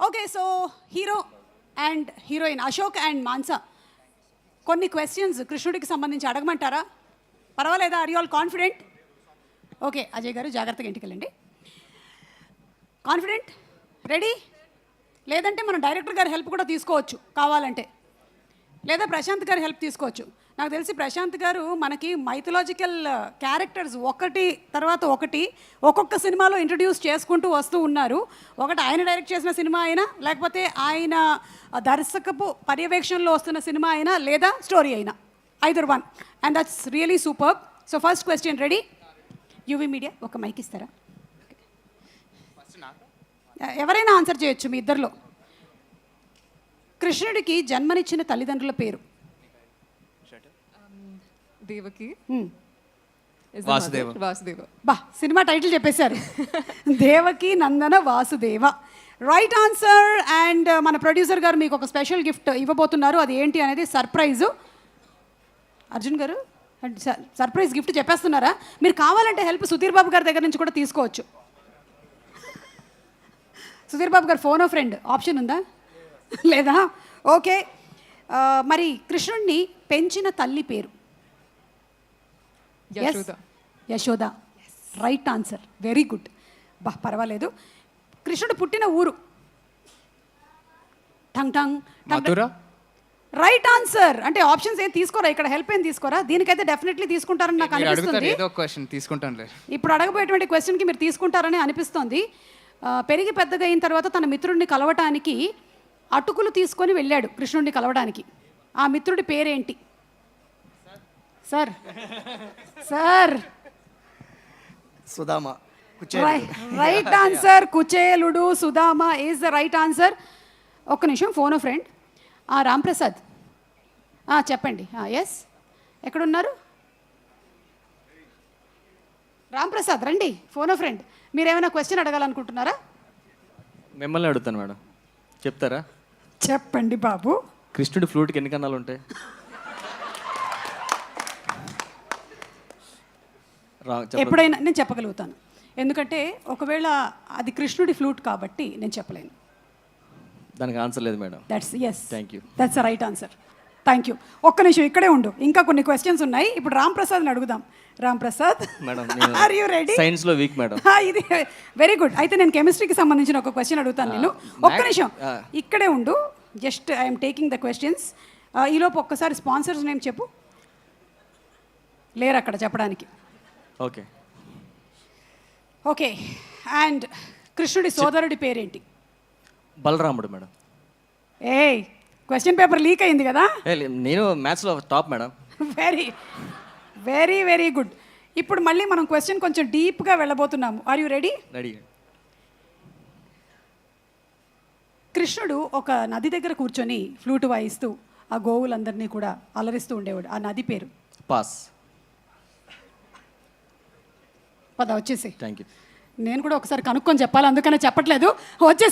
Okay, so hero and heroine Ashok and Mansa కొన్ని questions కృష్ణుడికి సంబంధించి అడగమంటారా? పర్వాలేదా? Are you all confident? Okay, Ajay గారు జాగ్రత్తగా ఇంటికి వెళ్ళండి. కాన్ఫిడెంట్? రెడీ? లేదంటే మనం డైరెక్టర్ గారి హెల్ప్ కూడా తీసుకోవచ్చు కావాలంటే, లేదా ప్రశాంత్ గారి హెల్ప్ తీసుకోవచ్చు. నాకు తెలిసి ప్రశాంత్ గారు మనకి మైథలాజికల్ క్యారెక్టర్స్ ఒకటి తర్వాత ఒకటి ఒక్కొక్క సినిమాలో ఇంట్రడ్యూస్ చేసుకుంటూ వస్తూ ఉన్నారు. ఒకటి ఆయన డైరెక్ట్ చేసిన సినిమా అయినా, లేకపోతే ఆయన దర్శకపు పర్యవేక్షణలో వస్తున్న సినిమా అయినా, లేదా స్టోరీ అయినా, either one, and that's really super. So first question ready? UV media ఒక మైక్ ఇస్తారా? ఎవరైనా ఆన్సర్ చేయొచ్చు మీ ఇద్దరిలో. కృష్ణుడికి జన్మనిచ్చిన తల్లిదండ్రుల పేరు? దేవకి, వాసుదేవ. వాసుదేవ. బా, సినిమా టైటిల్ చెప్పేశారు. Devaki Nandana Vasudeva. Right answer. And మన ప్రొడ్యూసర్ గారు మీకు ఒక స్పెషల్ గిఫ్ట్ ఇవ్వబోతున్నారు. అది ఏంటి అనేది సర్ప్రైజు. అర్జున్ గారు సర్ప్రైజ్ గిఫ్ట్ చెప్పేస్తున్నారా? మీరు కావాలంటే హెల్ప్ సుధీర్ బాబు గారి దగ్గర నుంచి కూడా తీసుకోవచ్చు. సుధీర్ బాబు గారు ఫోన్ ఫ్రెండ్ ఆప్షన్ ఉందా లేదా? ఓకే, మరి కృష్ణుడిని పెంచిన తల్లి పేరు? Yashoda. Yashoda. Right answer, very good. బా, పర్వాలేదు. కృష్ణుడు పుట్టిన ఊరు? Tongue tongue Mathura. Right answer. అంటే ఆప్షన్స్ ఏం తీసుకోరా ఇక్కడ? హెల్ప్ ఏం తీసుకోరా? దీనికైతే డెఫినెట్లీ తీసుకుంటారని నాకు అనిపిస్తుంది. ఏదో క్వశ్చన్ తీసుకుంటానులే. ఇప్పుడు అడగబోయేటువంటి క్వశ్చన్కి మీరు తీసుకుంటారని అనిపిస్తోంది. పెరిగి పెద్దగా అయిన తర్వాత తన మిత్రుడిని కలవటానికి అటుకులు తీసుకొని వెళ్ళాడు కృష్ణుడిని కలవడానికి. ఆ మిత్రుడి పేరేంటి? Sir sir Sudhama. Right answer. కుచేలుడు, Sudhama is the right answer. ఒక్క నిమిషం, ఫోన్ ఫ్రెండ్. రాంప్రసాద్ చెప్పండి. ఎస్, ఎక్కడున్నారు? రాంప్రసాద్ రండి. ఫోన్ ఫ్రెండ్, మీరు ఏమైనా క్వశ్చన్ అడగాలనుకుంటున్నారా? మిమ్మల్ని అడుగుతాను మేడం, చెప్తారా? చెప్పండి బాబు. కృష్ణుడి ఫ్లూట్కి ఎన్ని కన్నాలు ఉంటాయి? ఎప్పుడైనా నేను చెప్పగలుగుతాను, ఎందుకంటే ఒకవేళ అది కృష్ణుడి ఫ్లూట్ కాబట్టి నేను చెప్పలేను. దానికి ఆన్సర్ లేదు madam. That's yes, thank you. That's right answer. Thank you. ఒక్క నిమిషం ఇక్కడే ఉండు, ఇంకా కొన్ని క్వశ్చన్స్ ఉన్నాయి. ఇప్పుడు రాంప్రసాద్ని అడుగుదాం. Ramprasad, madam are you ready? సైన్స్లో వీక్ మేడం. ఇది వెరీ గుడ్. అయితే నేను కెమిస్ట్రీకి సంబంధించిన ఒక క్వశ్చన్ అడుగుతాను నేను. ఒక్క నిమిషం ఇక్కడే ఉండు, just I'm taking the questions. ఈలోపు ఒక్కసారి స్పాన్సర్స్ నేమ్ చెప్పు. లేరు అక్కడ చెప్పడానికి. ఓకే ఓకే, అండ్ కృష్ణుడి సోదరుడి పేరేంటి? బలరాముడు మేడం. ఏయ్, క్వశ్చన్ పేపర్ లీక్ అయింది కదా. నేను మ్యాథ్స్లో top madam. Very very very good. ఇప్పుడు మళ్ళీ మనం క్వశ్చన్ కొంచెం డీప్గా వెళ్ళబోతున్నాము. Are you ready? రెడీ. కృష్ణుడు ఒక నది దగ్గర కూర్చొని ఫ్లూట్ వాయిస్తూ ఆ గోవులందరినీ కూడా అలరిస్తూ ఉండేవాడు. ఆ నది పేరు? పాస్. పద వచ్చేసి. Thank you. నేను కూడా ఒకసారి కనుక్కొని చెప్పాలి, అందుకనే చెప్పట్లేదు. వచ్చేసి